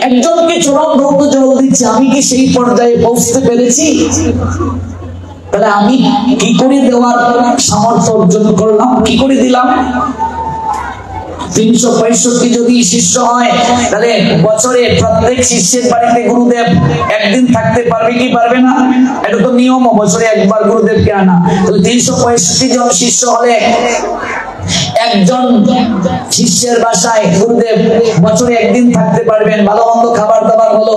একজনকে চরম ব্রহ্ম জল দিচ্ছে, আমি কি সেই পর্যায়ে পৌঁছতে পেরেছি? তাহলে আমি কি করে দেওয়ার সামর্থ্য অর্জন করলাম, কি করে দিলাম? 365 যদি শিষ্য হয়, তাহলে বছরে প্রত্যেক শিষ্যের বাড়িতে গুরুদেব একদিন থাকতে পারবে কি পারবে না? এটা তো নিয়ম, বছরে একবার গুরুদেবকে আনা। তাহলে 365 জন শিষ্য হলে একজন শিষ্যের বাসায় গুরুদেব বছরে একদিন থাকতে পারবেন। ভালো মন্দ খাবার দাবার হলো,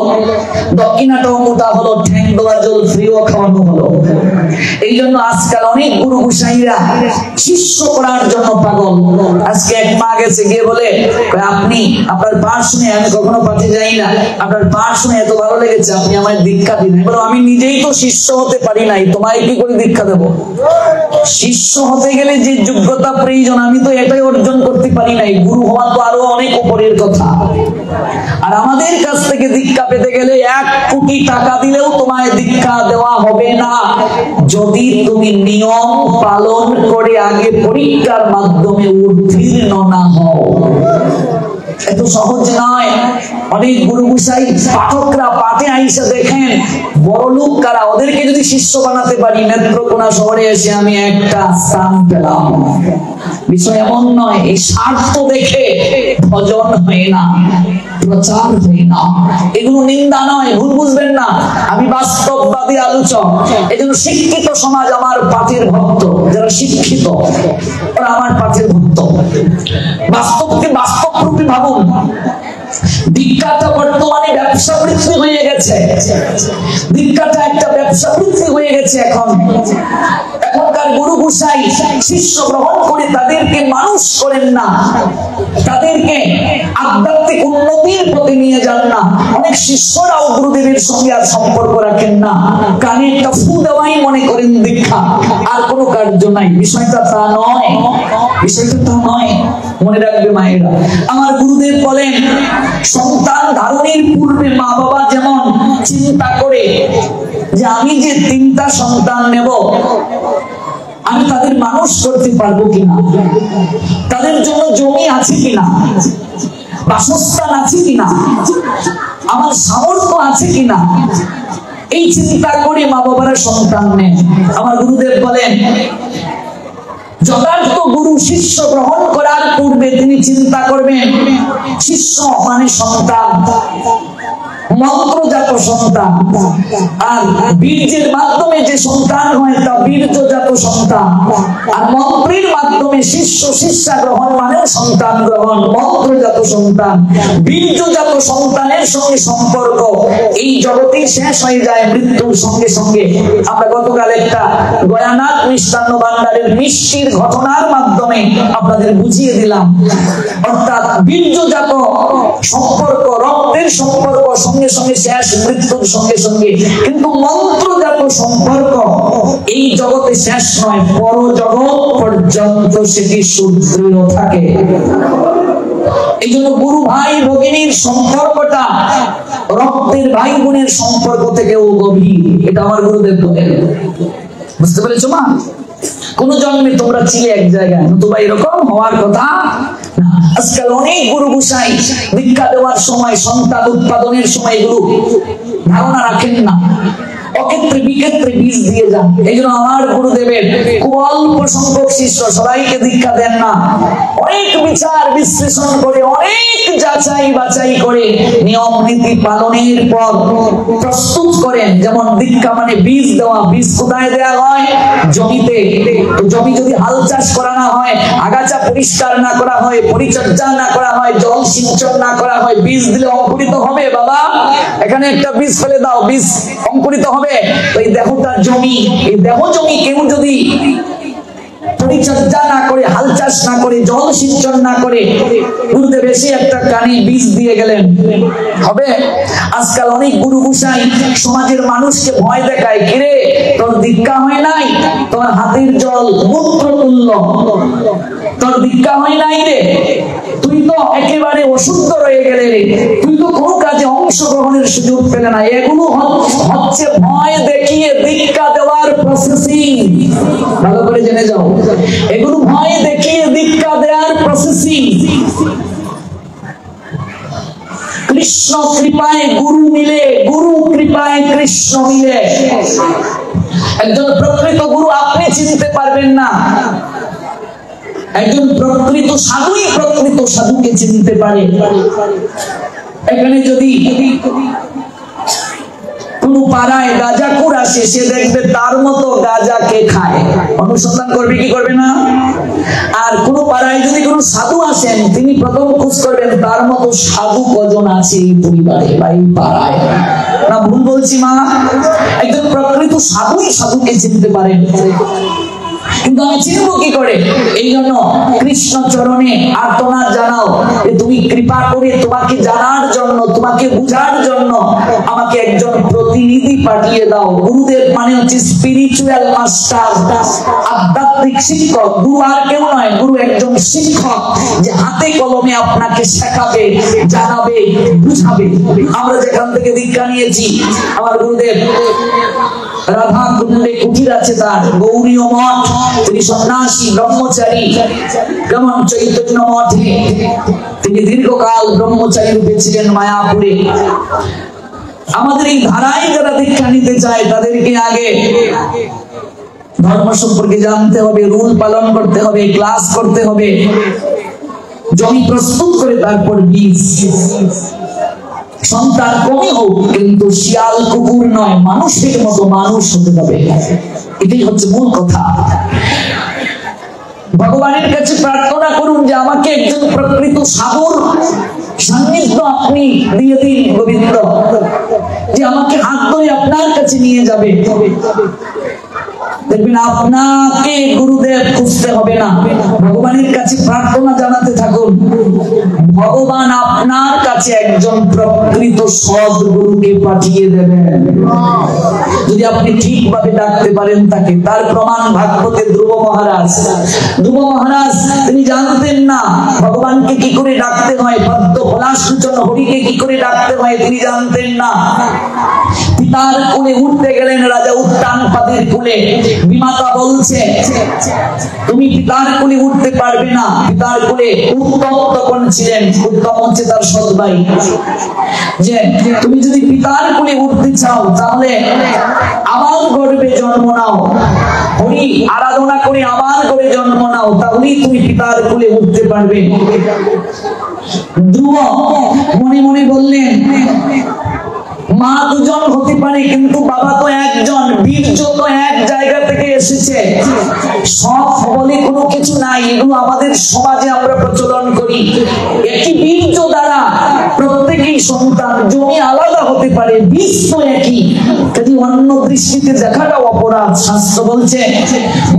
দক্ষিণাটাও মোটা হলো, ঠ্যাং দেওয়ার জল ফ্রিও খাওয়ানো হলো। এই জন্য আজকাল অনেক গুরু গোসাইরা শিষ্য করার জন্য পাগল। আজকে এক মা গেছে, গিয়ে বলে, আপনি আপনার পাঠ শুনে, আমি কখনো পাঠে যাই না, আপনার পাঠ শুনে এত ভালো লেগেছে, আপনি আমায় দীক্ষা দিন। বলো, আমি নিজেই তো শিষ্য হতে পারি নাই, তোমায় কি করে দীক্ষা দেব? শিষ্য হতে গেলে যে যোগ্যতা প্রয়োজন, আমি তো এটাই অর্জন করতে পারি নাই। গুরু হওয়া তো আরো অনেক উপরের কথা। আর আমাদের কাছ থেকে দীক্ষা পেতে গেলে 1 কোটি টাকা দিলেও তোমায় দীক্ষা দেওয়া হবে না, যদি তুমি নিয়ম পালন করে আগে পরীক্ষার মাধ্যমে উত্তীর্ণ না হও। এত সহজ নয়। অনেক গুরু গোসাই পাঠকরা পাঠে আইসা দেখেন বড় লোক কারা, ওদেরকে যদি শিষ্য বানাতে পারি, নেত্রকোনা শহরে এসে আমি একটা স্থান পেলাম। বিষয় এমন নয়, এই স্বার্থ দেখে ভজন হয় না, প্রচার হয় না। এগুলো নিন্দা নয়, ভুল বুঝবেন না, আমি বাস্তববাদী আলোচক। এই জন্য শিক্ষিত সমাজ আমার পাঠের ভক্ত, যারা শিক্ষিত ওরা আমার পাঠের ভক্ত। বাস্তবকে বাস্তব রূপে ভাবুন। দীক্ষাটা বর্তমানে ব্যবসা বৃত্তি হয়ে গেছে, দীক্ষাটা একটা ব্যবসা বৃত্তি হয়ে গেছে। এখনকার গুরু গোসাই শিষ্য গ্রহণ করে তাদেরকে মানুষ করেন না, তাদেরকে আধ্যাত্মিক উন্নতির প্রতি নিয়ে যান না। অনেক শিষ্যরাও গুরুদেবের সঙ্গে আর সম্পর্ক রাখেন না, কানে একটা ফু দেওয়াই মনে করেন দীক্ষা, আর কোনো কার্য নাই। বিষয়টা তা নয়, বিষয়টা তা নয়। মনে রাখবে মায়েরা, আমার গুরুদেব বলেন, সন্তান ধারণের পূর্বে মা বাবা যেমন চিন্তা করে যে আমি যে 3টা সন্তান নেব, আমি তাদের মানুষ করতে পারবো কিনা, তাদের জন্য জমি আছে কিনা, বাসস্থান আছে কিনা, আমার সামর্থ্য আছে কিনা, এই চিন্তা করে মা বাবারা সন্তান নেন। আমার গুরুদেব বলেন, যথার্থ গুরু শিষ্য গ্রহণ করার পূর্বে তিনি চিন্তা করবেন, শিষ্য মানে সন্তান, মন্ত্রজাত সন্তান, আর বীর্যের মাধ্যমে যে সন্তান হয় তা বীর্যজাত সন্তান, আর মন্ত্রের মাধ্যমে শিষ্য শিষ্যা গ্রহণ মানে সন্তান গ্রহণ, মন্ত্রজাত সন্তান। বীর্যজাত সন্তানের সঙ্গে সম্পর্ক এই জগতেই শেষ হয়ে যায় মৃত্যুর সঙ্গে সঙ্গে। আমরা গতকাল একটা গয়ানাথ মিষ্টান্ন ভান্ডারের মিষ্টির ঘটনার মাধ্যমে আপনাদের বুঝিয়ে দিলাম। অর্থাৎ বীর্যজাত সম্পর্ক, রক্তের সম্পর্ক সঙ্গে সঙ্গে শেষ, মৃত্যুর সঙ্গে সঙ্গে। কিন্তু মন্ত্রজাত সম্পর্ক এই জগতে শেষ নয়, পরজগৎ পর্যন্ত সেটি সুদৃঢ় থাকে। এই জন্য গুরু ভাই ভগিনীর সম্পর্কটা রক্তের ভাই বোনের সম্পর্ক থেকেও গভীর। এটা আমার গুরুদেব বলেন। বুঝতে পেরেছো মা? কোন জন্মে তোমরা ছিলে এক জায়গায়, নতুবা এরকম হওয়ার কথা না। আজকাল অনেক গুরু গোসাই দীক্ষা দেওয়ার সময়, সন্তান উৎপাদনের সময় এগুলো ধারণা রাখেন না, অক্ষেত্রে বিক্ষেত্রে বীজ দিয়ে যান। এই জন্য আমার গুরুদেবের খুব অল্প সংখ্যক শিষ্য, সবাইকে দীক্ষা দেন না। অনেক বিচার বিশ্লেষণ করে, অনেক যাচাই বাছাই করে নিয়ম নীতি পালনের পর প্রস্তুত করেন। যেমন দীক্ষা মানে বীজ দেওয়া। বীজ কোথায় দেওয়া হয়? জমিতে। জমি যদি হাল চাষ করা না হয়, আগাছা পরিষ্কার না করা হয়, পরিচর্যা না করা হয়, জল সিঞ্চন না করা হয়, বীজ দিলে অঙ্কুরিত হবে? বাবা, এখানে একটা বীজ ফেলে দাও, বীজ অঙ্কুরিত হবে। এই দেহটা জমি, এই দেহ জমি কেউ যদি পরিচর্যা না করে, হাল চাষ না করে, জল সিঞ্চন না করে, গুরুদেব এসে একটা কানে বীজ দিয়ে গেলেন, হবে? আজকাল অনেক গুরু গোসাই সমাজের মানুষকে ভয় দেখায়, কিরে তোর দীক্ষা হয় নাই, তোর হাতের জল মূত্র তুল্য, তোর দীক্ষা হয় নাই রে, তুই তো একেবারে অশুদ্ধ রয়ে গেলে রে, তুই তো কোনো কাজে অংশগ্রহণের সুযোগ পেলে না। এগুলো হচ্ছে ভয় দেখিয়ে দীক্ষা দেওয়ার প্রসেসিং। ভালো করে জেনে যাও, এগুলো ভয় দেখিয়ে দীক্ষা দেওয়ার প্রসেসিং। কৃষ্ণ কৃপায় গুরু মিলে, গুরু কৃপায় কৃষ্ণ মিলে। একজন প্রকৃত গুরু আপনি চিনতে পারবেন না, একজন প্রকৃত সাধুই প্রকৃত সাধুকে চিনতে পারে। এখানে যদি কোন পাড়ায় গাঁজাখোর আসে, সে দেখবে তার মতো গাঁজা কে খায়, অনুসন্ধান করবে কি করবে না? আর কোন পাড়ায় যদি কোন সাধু আসেন, তিনি প্রথম খোঁজ করবেন তার মতো সাধু কজন আছে এই পরিবারে বা এই পাড়ায়। না ভুল বলছি মা? একজন প্রকৃত সাধুই সাধুকে চিনতে পারেন, কিন্তু আমি চিনবো কি করে? এই জন্য কৃষ্ণ চরণে আর্তনাদ জানাও যে তুমি কৃপা করে তোমাকে জানার জন্য, তোমাকে বুঝার জন্য আমাকে একজন প্রতিনিধি পাঠিয়ে দাও। গুরুদেব মানে হচ্ছে স্পিরিচুয়াল মাস্টার, আধ্যাত্মিক শিক্ষক। গুরু আর কেউ নয়, গুরু একজন শিক্ষক যে হাতে কলমে আপনাকে শেখাবে, জানাবে, বুঝাবে। আমরা যেখান থেকে দীক্ষা নিয়েছি, আমার গুরুদেব রাধা কুণ্ডে কুটির আছে তার, গৌরীয় মঠ, তিনি সন্ন্যাসী ব্রহ্মচারী। যেমন চৈতন্য মঠে তিনি দীর্ঘকাল ব্রহ্মচারী রূপে ছিলেন মায়াপুরে। আমাদের এই ধারায় যারা দীক্ষা নিতে চায় তাদেরকে আগে ধর্ম সম্পর্কে জানতে হবে, রুল পালন করতে হবে, ক্লাস করতে হবে, জমি প্রস্তুত করে তারপর বীজ। সন্তান কমই হোক, কিন্তু শিয়াল কুকুর নয়, মানুষের মতো মানুষ হতে হবে। এটাই হচ্ছে মূল কথা। ভগবানের কাছে প্রার্থনা করুন যে আমাকে একজন প্রকৃত সাধুর সান্নিধ্য আপনি দিয়ে দিন গোবিন্দ, যে আমাকে হাত ধরে আপনার কাছে নিয়ে যাবে। দেখবেন আপনাকে গুরুদেব খুঁজতে হবে না, ভগবানের কাছে প্রার্থনা জানাতে থাকুন, ভগবান আপনার কাছে একজন প্রকৃত সদ্গুরুকে পাঠিয়ে দেবেন, যদি আপনি ঠিকভাবে ডাকতে পারেন তাকে। তার প্রমাণ ভাগবতে ধ্রুব মহারাজ। ধ্রুব মহারাজ তিনি জানতেন না ভগবানকে কি করে ডাকতে হয়, পদ্ম ফলাসূচন হরিকে কি করে ডাকতে হয় তিনি জানতেন না। পিতার কোলে উঠতে গেলেন রাজা উত্তানপাদের কোলে। বিমাতা বলছে তুমি পিতার কোলে উঠতে পারবে না। পিতার কোলে উত্তম তখন ছিলেন, উত্তম হচ্ছে তার সৎ ভাই, যে তুমি যদি পিতার কোলে উঠতে চাও তাহলে আমার গর্ভে জন্ম নাও, হরি আরাধনা করে আমার গর্ভে জন্ম নাও, তাহলেই তুমি পিতার কোলে উঠতে পারবে। ধ্রুব মনে মনে বললেন মা দুজন হতে পারে, কিন্তু বাবা তো একজন, বীর্য তো এক জায়গা থেকে এসেছে, সব বলে কোনো কিছু নাই। এগুলো আমাদের সমাজে আমরা প্রচলন করি। একই বীর্য দ্বারা প্রত্যেকেই সন্তান, জমি আলাদা হতে পারে, বীজ তো একই। যদি অন্য দৃষ্টিতে দেখাটাও অপরাধ। শাস্ত্র বলছে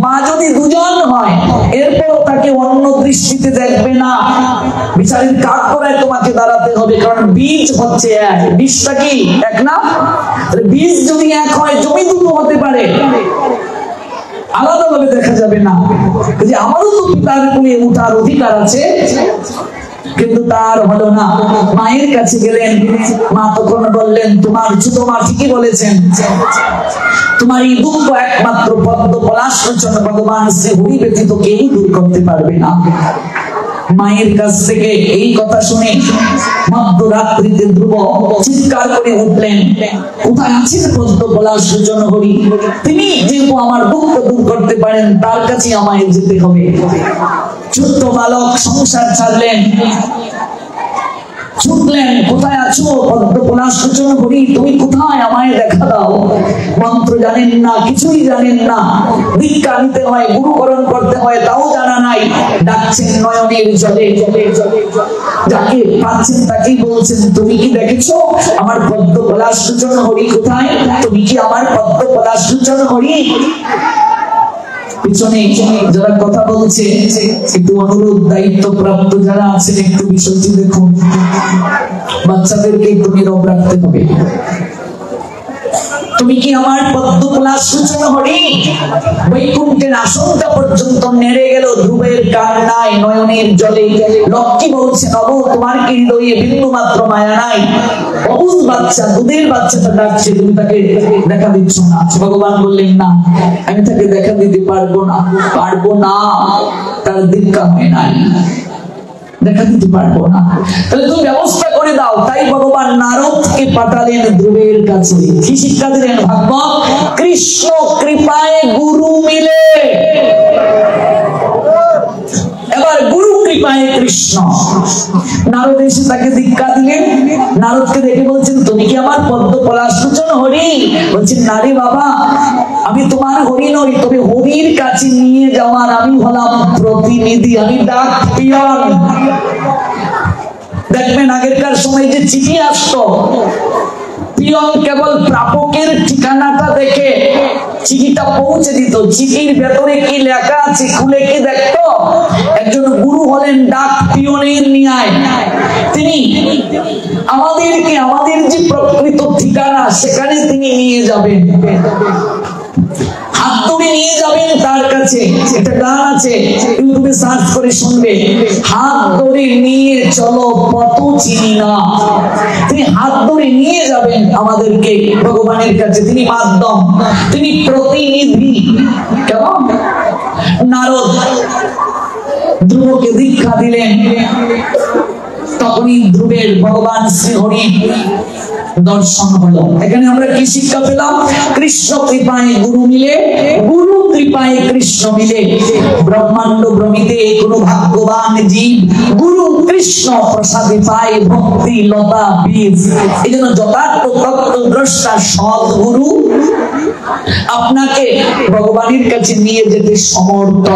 মা যদি দুজন হয় এরপর তাকে অন্য দৃষ্টিতে দেখবে না, বিচারের কাঠ করায় তোমাকে দাঁড়াতে হবে, কারণ বীজ হচ্ছে এক। বীজটা কি এক না? বীজ যদি এক হয় জমি দুটো হতে পারে, আলাদাভাবে দেখা যাবে না। যে আমারও তো পিতার কোলে ওঠার অধিকার আছে, কিন্তু তার হলো না। মায়ের কাছে গেলেন, মা তখন বললেন তোমার ছোট মা ঠিকই বলেছেন, তোমার এই দুঃখ একমাত্র পদ্ম পলাশলোচন ভগবান শ্রী হরি ব্যতীত কেউ দূর করতে পারবে না। মায়ের কাছ থেকে এই কথা শুনে মধ্যরাত্রিতে ধ্রুব চিৎকার করে উঠলেন, কোথায় আছেন পদ্ম পলাশলোচন হরি? তিনি যেহেতু আমার দুঃখ দূর করতে পারেন, তার কাছে আমায় যেতে হবে। ছোট্ট বালক সংসার ছাড়লেন, ছুটলেন, কোথায় আছো পদ্ম পলাশলোচন হরি? তুমি কোথায়, আমায় দেখা দাও। মন্ত্র জানেন না, কিছুই জানেন না, দীক্ষা নিতে হয়, গুরুকরণ করতে হয়, তাও জানা নাই। ডাকছেন নয়নের জলে, যাকে পাচ্ছেন তাকেই বলছেন তুমি কি দেখেছো আমার পদ্ম পলাশলোচন হরি কোথায়? তুমি কি আমার পদ্ম পলাশলোচন হরি? পিছনে যারা কথা বলছে একটু অনুরোধ, দায়িত্ব প্রাপ্ত যারা আছেন একটু বিষয়টি দেখুন, বাচ্চাদেরকে একটু নীরব রাখতে হবে। তুমি কি আমার পদ্ম পলাশলোচন হরি? বৈকুণ্ঠের আসনটা পর্যন্ত নেড়ে গেল ধ্রুবের কান্নায়, নয়নের জলে। লক্ষ্মী বলছে নব তোমার কি হৃদয়ে বিন্দু মাত্র মায়া নাই? অবুঝ বাচ্চা, দুধের বাচ্চাটা ডাকছে, তুমি তাকে দেখা দিচ্ছ না। ভগবান বললেন না, আমি তাকে দেখা দিতে পারবো না, তার দীক্ষা হয় নাই। দেখা দিতে পারবো না, তাহলে তুমি ব্যবস্থা করে দাও। তাই ভগবান নারদকে পাঠালেন ধ্রুবের কাছে। কি শিক্ষা দিলেন ভাগবত? কৃষ্ণ কৃপায় গুরু মিলে। এবার গুরু কৃপায় কৃষ্ণ। নারদ এসে তাকে দীক্ষা দিলেন। নারদকে দেখে বলছেন, তুমি কি আমার পদ্ম পলাশলোচন হরি? বলছেন, না রে বাবা, আমি তোমার হরি নই, তবে হরির কাছে নিয়ে যাওয়ার আমি হলাম প্রতিনিধি, আমি ডাক পিয়ন। দেখবেন আগেরকার সময় যে চিঠি আসতো, পিয়ন কেবল প্রাপকের ঠিকানাটা দেখে চিঠিটা পৌঁছে দিত। চিঠির ভেতরে কি লেখা আছে খুলে কি দেখতো? একজন গুরু হলেন ডাক পিয়নের ন্যায়। তিনি আমাদেরকে আমাদের যে প্রকৃত ঠিকানা সেখানে তিনি নিয়ে যাবেন, হাত ধরে নিয়ে যাবেন তার কাছে। একটা গান আছে, ইউটিউবে সার্চ করে শুনবে, হাত ধরে নিয়ে চলো পথ চিনি না। তিনি হাত ধরে নিয়ে যাবেন আমাদেরকে ভগবানের কাছে। তিনি মাধ্যম, তিনি প্রতিনিধি। কেমন? নারদ ধ্রুবকে দীক্ষা দিলেন। তখনই ধ্রুবের ভগবান শ্রীহরি দর্শন হলো। এখানে আমরা কি শিক্ষা পেলাম? কৃষ্ণ কৃপায় গুরু মিলে, গুরু কৃপায় কৃষ্ণ মিলে। ব্রহ্মাণ্ড ভ্রমিতে কোনো ভাগ্যবান জীব গুরু কৃষ্ণ প্রসাদে পায় ভক্তি লতা বীজ। এই জন্য যথার্থ তত্ত্বদ্রষ্টা সদ্গুরু আপনাকে ভগবানের কাছে নিয়ে যেতে সমর্থ,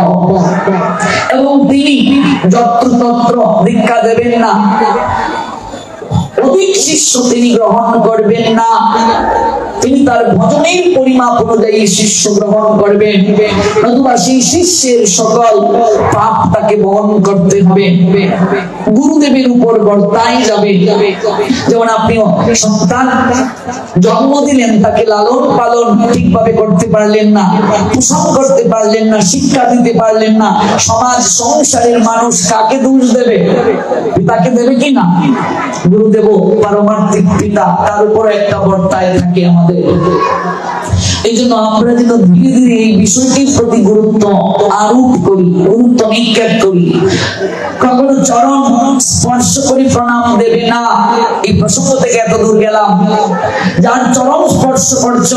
এবং তিনি যত্রতত্র দীক্ষা দেবেন না, অধিক শিষ্য তিনি গ্রহণ করবেন না। তিনি তার ভজনের পরিমাপ অনুযায়ী শিষ্য গ্রহণ করবেন, নতুবা সেই শিষ্যের সকল পাপ তাকে বহন করতে হবে, গুরুদেবের উপর বর্তায় যাবে। যেমন আপনি সন্তান জন্ম দিলেন, তাকে লালন পালন ঠিকভাবে করতে পারলেন না, পোষণ করতে পারলেন না, শিক্ষা দিতে পারলেন না, সমাজ সংসারের মানুষ কাকে দোষ দেবে? পিতাকে দেবে কি না? গুরুদেব পারমার্থিক পিতা, তার উপর একটা বর্তায় থাকে আমাদের। এই জন্য আমরা যেন ধীরে ধীরে এই বিষয়টির প্রতি গুরুত্ব আরোপ করি, গুরুত্ব নিক্ষেপ করি। কখনো চরণ স্পর্শ করে প্রণাম দেবে না। এই প্রসঙ্গ থেকে এত দূর গেলাম। যার চরণ স্পর্শ করছ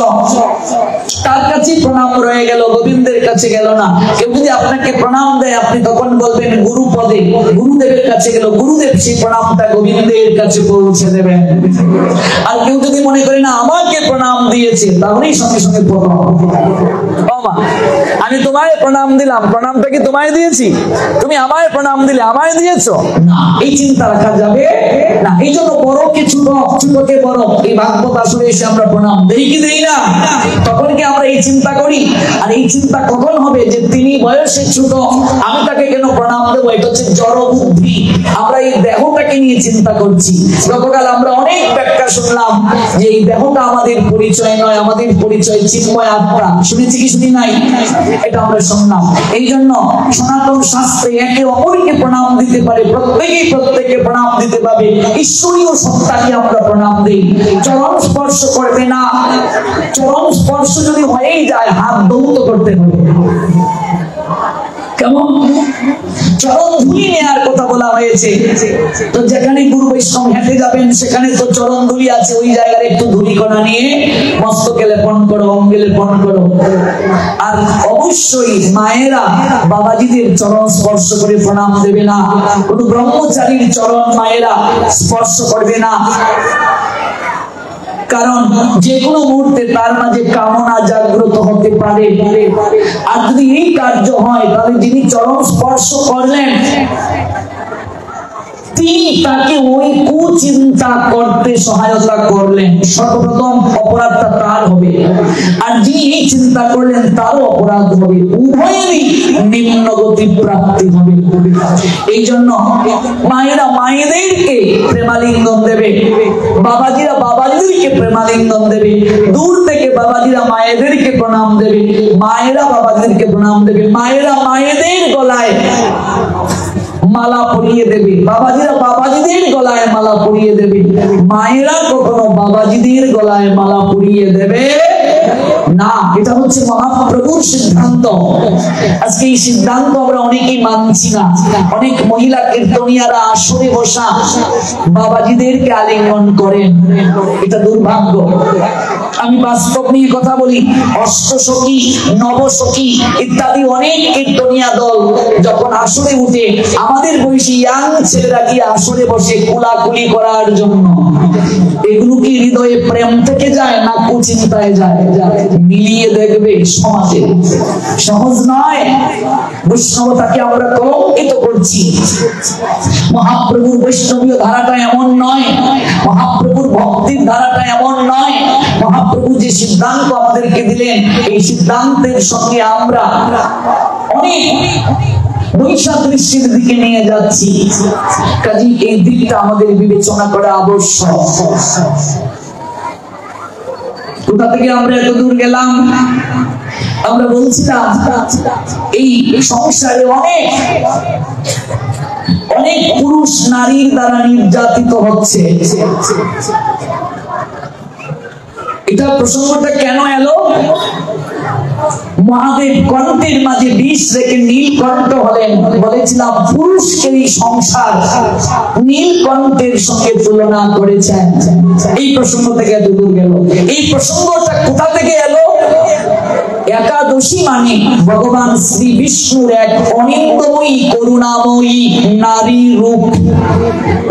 তার কাছে প্রণাম রয়ে গেল, গোবিন্দের কাছে গেল না। কেউ যদি আপনাকে প্রণাম দেয়, আপনি তখন বলবেন গুরু পদে, গুরুদেবের কাছে গেল, গুরুদেব সেই প্রণামটা গোবিন্দের কাছে পৌঁছে দেবেন। আর কেউ যদি মনে করে না আমাকে প্রণাম দিয়েছে, তাহলেই সঙ্গে সঙ্গে আমি তোমায় প্রণাম দিলাম, প্রণামটা কি তোমায় দিয়েছি? তুমি আমায় প্রণাম দিলে, আমায় দিয়েছো না, এই চিন্তা রাখা যাবে না। এই জন্য বড়কে ছোট, ছোটকে বড়, এই ভাগবত আসলে এসে আমরা প্রণাম দেই কি দেই না? তখন কি আমরা এই চিন্তা করি? আর এই চিন্তা কখন হবে যে তিনি বয়সে ছোট, আমি তাকে কেন প্রণাম দেবো? এটা হচ্ছে জড় বুদ্ধি। আমরা এই দেহটাকে নিয়ে চিন্তা করছি। গতকাল আমরা অনেক ব্যাখ্যা শুনলাম যে এই দেহটা আমাদের পরিচয় নয়, আমাদের পরিচয় চিন্ময় আত্মা। শুনেছি কি শুনি নাই? এটা আমরা শুনলাম। এই জন্য সনাতন শাস্ত্রে একে অপরকে প্রণাম দিতে পারে, প্রত্যেকেই প্রত্যেককে প্রণাম দিতে পারে। ঈশ্বরীয় সত্তাকে আমরা প্রণাম দিই। চরণ স্পর্শ করবে না। চরণ স্পর্শ যদি হয়েই যায়, হাত দৌত করতে হবে। কেমন? চরণ ধুলি নেওয়ার কথা বলা হয়েছে। তো যেখানে গুরু বৈষ্ণব হেঁটে যাবেন সেখানে তো চরণ ধুলি আছে, ওই জায়গায় একটু ধুলি কণা নিয়ে মস্তকে লেপন করো, অঙ্গে লেপন করো। আর অবশ্যই মায়েরা বাবাজিদের চরণ স্পর্শ করে প্রণাম দেবে না। কোন ব্রহ্মচারীর চরণ মায়েরা স্পর্শ করবে না। কারণ যে কোনো মুহূর্তে তার মাঝে কামনা জাগ্রত হতে পারে। আর যদি এই কার্য হয়, তাহলে যিনি চরণ স্পর্শ করলেন তিনি তাকে ওই কুচিন্তা করতে সহায়তা করলেন। সর্বপ্রথম অপরাধটা তার হবে, আর যিনি এই চিন্তা করলেন তারও অপরাধ হবে। উভয়েরই নিম্ন গতি প্রাপ্তি হবে। এই জন্য মায়েরা মায়েদেরকে প্রেমালিঙ্গন দেবে, বাবাজিরা বাবাজিদেরকে প্রেমালিঙ্গন দেবে। দূর থেকে বাবাজিরা মায়েদেরকে প্রণাম দেবে, মায়েরা বাবাজিদেরকে প্রণাম দেবে। মায়েরা মায়েদের গলায় মালা পরিয়ে দেবে, বাবাজিরা বাবাজিদের গলায় মালা পরিয়ে দেবে। মায়েরা কখনো বাবাজিদের গলায় মালা পরিয়ে দেবে না, এটা হচ্ছে মহাপ্রভুর সিদ্ধান্ত। আজকে এই সিদ্ধান্ত আমরা অনেকেই মানছি না। অনেক মহিলা কীর্তনিয়ারা আসরে বসা বাবাজিদেরকে আলিঙ্গন করেন, এটা দুর্ভাগ্য। আমি বাস্তব নিয়ে কথা বলি। অষ্টসখী, নবসখী ইত্যাদি অনেক কীর্তনিয়া দল যখন আসরে উঠে, আমাদের বয়সী ইয়াং ছেলেরা গিয়ে আসরে বসে কুলাকুলি করার জন্য। এগুলো কি হৃদয়ে প্রেম থেকে যায় না কুচিন্তায় যায়? মিলিয়ে দেখবে, সমাজে সহজ নয়। বৈষ্ণবতাকে আমরা কলঙ্কিত করছি। মহাপ্রভুর বৈষ্ণবীয় ধারাটা এমন নয়, মহাপ্রভুর ভক্তির ধারাটা এমন নয়। মহাপ্রভু যে সিদ্ধান্ত আমাদেরকে দিলেন, এই সিদ্ধান্তের সঙ্গে আমরা অনেক বৈসাদৃশ্যের দিকে নিয়ে যাচ্ছি। কাজেই এই দিকটা আমাদের বিবেচনা করা আবশ্যক। কোথা থেকে আমরা এত দূর গেলাম? আমরা বলছিলাম এই সংসারে অনেক পুরুষ নারীর দ্বারা নির্যাতিত হচ্ছে। এটা প্রসঙ্গটা কেন এলো? মহাদেব কণ্ঠের মাঝে বিষ রেখে নীলকণ্ঠ হলেন। বলেছিলাম পুরুষকে এই সংসার নীলকণ্ঠের সঙ্গে তুলনা করেছেন। এই প্রসঙ্গ থেকে এত দূর গেল। এই প্রসঙ্গটা কোথা থেকে এলো? একাদশী মানে ভগবান শ্রী বিষ্ণুর এক অনিন্দময়ী করুণাময়ী নারী রূপ।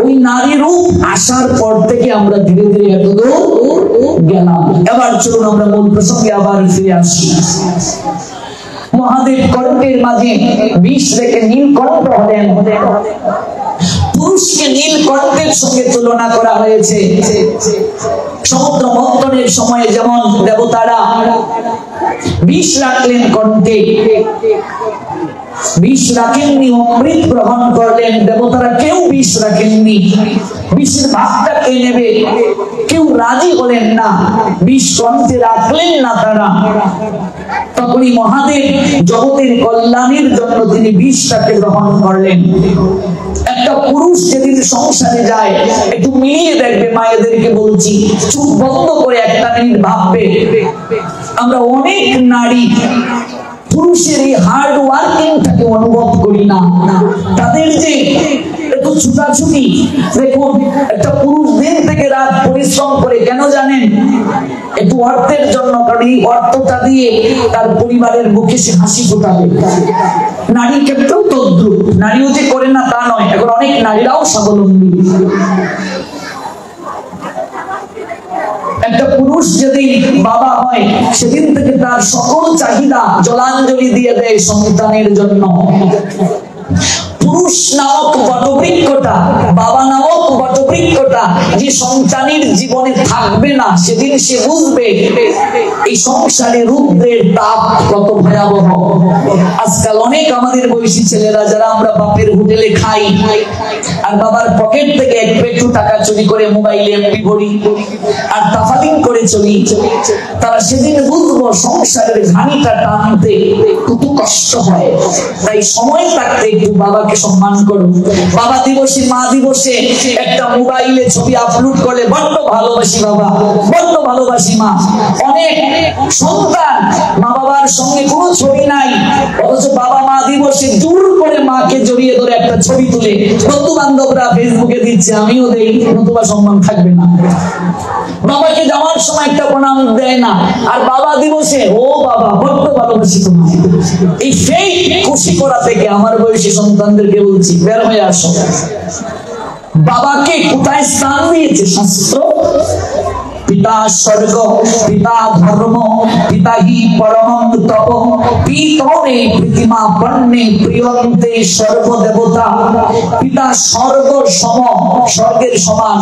ওই নারী রূপ আসার পর থেকে আমরা ধীরে ধীরে এতদূর গেলাম। এবার চলুন আমরা মূল প্রসঙ্গে আবার ফিরে আসি। মহাদেব কণ্ঠের মাঝে বিষ রেখে নীলকণ্ঠ হলেন। পুরুষকে নীলকণ্ঠের সঙ্গে তুলনা করা হয়েছে। সমুদ্র মন্থনের সময়ে যেমন দেবতারা বিষ রাখলেন কণ্ঠে, বিষ রাখেননি, অমৃত গ্রহণ করলেন। দেবতারা কেউ বিষ রাখেননি। বিষের ভাগটা কে নেবে? কেউ রাজি হলেন না, বিষ কণ্ঠে রাখলেন না তারা। তখনই মহাদেব জগতের কল্যাণের জন্য তিনি বিষটাকে গ্রহণ করলেন। একটা পুরুষ যেদিন সংসারে যায়, একটু মিলিয়ে দেখবে, মায়েদেরকে বলছি, চুপ বন্ধ করে একটা মিনিট ভাববে, আমরা অনেক নারী পুরুষের এই হার্ড ওয়ার্কিংটাকে অনুভব করি না। তাদের যে একটু ছুটাছুটি, দেখুন একটা পুরুষ দিন থেকে রাত পরিশ্রম করে, কেন জানেন? একটু অর্থের জন্য। কারণ এই অর্থটা দিয়ে তার পরিবারের মুখে সে হাসি ফোটাবে। নারীর ক্ষেত্রেও তদ্রুপ। নারীও যে করে না তা নয়, এখন অনেক নারীরাও স্বাবলম্বী। একটা পুরুষ যেদিন বাবা হয়, সেদিন থেকে তার সকল চাহিদা জলাঞ্জলি দিয়ে দেয় সন্তানের জন্য। পুরুষ নামক বটবৃক্ষটা, বাবা নামক বটবৃক্ষটা যে সন্তানের জীবনে থাকবে না, সেদিন সে বুঝবে এই সংসারে রুদ্রের তাপ কত ভয়াবহ। আজকাল অনেক আমাদের বয়সী ছেলেরা, যারা আমরা বাপের হোটেলে খাই আর বাবার পকেট থেকে একটু টাকা চুরি করে মোবাইলে এমবি ভরি আর তাফাদিং করে চলি, তারা সেদিন বুঝবো সংসারের ঘানিটা টানতে কত কষ্ট হয়। তাই সময় থাকতে একটু বাবাকে সম্মান করুন। বাবা দিবসে, মা দিবসে একটা মোবাইলে ছবি আপলোড করলে বড্ড ভালোবাসি বাবা, বড্ড ভালোবাসি মা। অনেক সন্তান মা বাবার সঙ্গে কোনো ছবি নাই, অথচ বাবা মা দিবসে জোর করে মাকে জড়িয়ে ধরে একটা ছবি তুলে বন্ধু বান্ধবরা ফেসবুকে দিচ্ছে, আমিও দেই, নতুবা সম্মান থাকবে না। বাবাকে যাওয়ার সময় একটা প্রণাম দেয় না, আর বাবা দিবসে ও বাবা বড্ড ভালোবাসি তোমায়। এই ফেক খুশি করা থেকে আমার বয়সী সন্তানদেরকে বলছি, বের হয়ে আসো। বাবাকে কোথায় স্থান দিয়েছে শাস্ত্র? পিতা স্বর্গ, পিতা ধর্ম, পিতা হি পরমং তপ, পিতরে প্রতিমা পণ্যে প্রিয়ন্তে সর্বদেবতা। পিতা স্বর্গ সম, স্বর্গের সমান।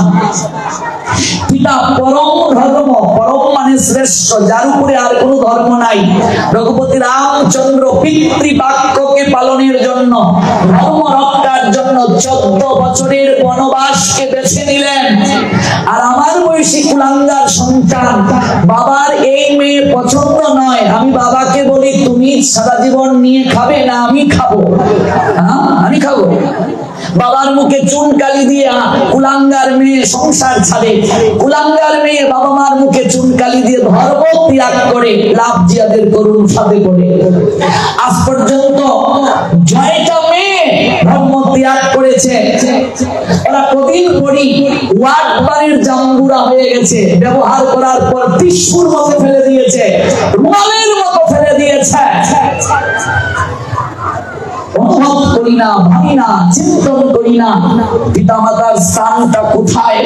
পিতা পরম ধর্ম, পরম মানে শ্রেষ্ঠ, যার উপরে আর কোনো ধর্ম নাই। রঘুপতি রামচন্দ্র পিতৃবাক্যকে পালনের জন্য, ধর্ম রক্ষার জন্য 14 বছরের বনবাসকে বেছে নিলেন। আর আমার বয়সী কুলাঙ্গার সন্তান বাবার এই মেয়ে পছন্দ নয়, আমি বাবাকে বলি তুমি সারা জীবন নিয়ে খাবে না আমি খাবো, আমি খাবো। বাবার মুখে চুন কালি দিয়ে কুলাঙ্গার মেয়ে সংসার ছাড়ে, কুলাঙ্গার মেয়ে বাবা মার মুখে চুন কালি দিয়ে ধর্ম ত্যাগ করে লাভ জিয়াদের করুন সাথে করে। আজ পর্যন্ত জয়টা মেয়ে ধর্ম ত্যাগ করেছে। ওরা কদিন পরই ওয়ার্ড বাড়ির জাম্বুরা হয়ে গেছে, ব্যবহার করার পর টিস্যুর মতো ফেলে দিয়েছে, রুমালের মতো ফেলে দিয়েছে। অনুভব করি না, ভাবি না, চিন্তন করি না পিতা মাতার স্থানটা কোথায়।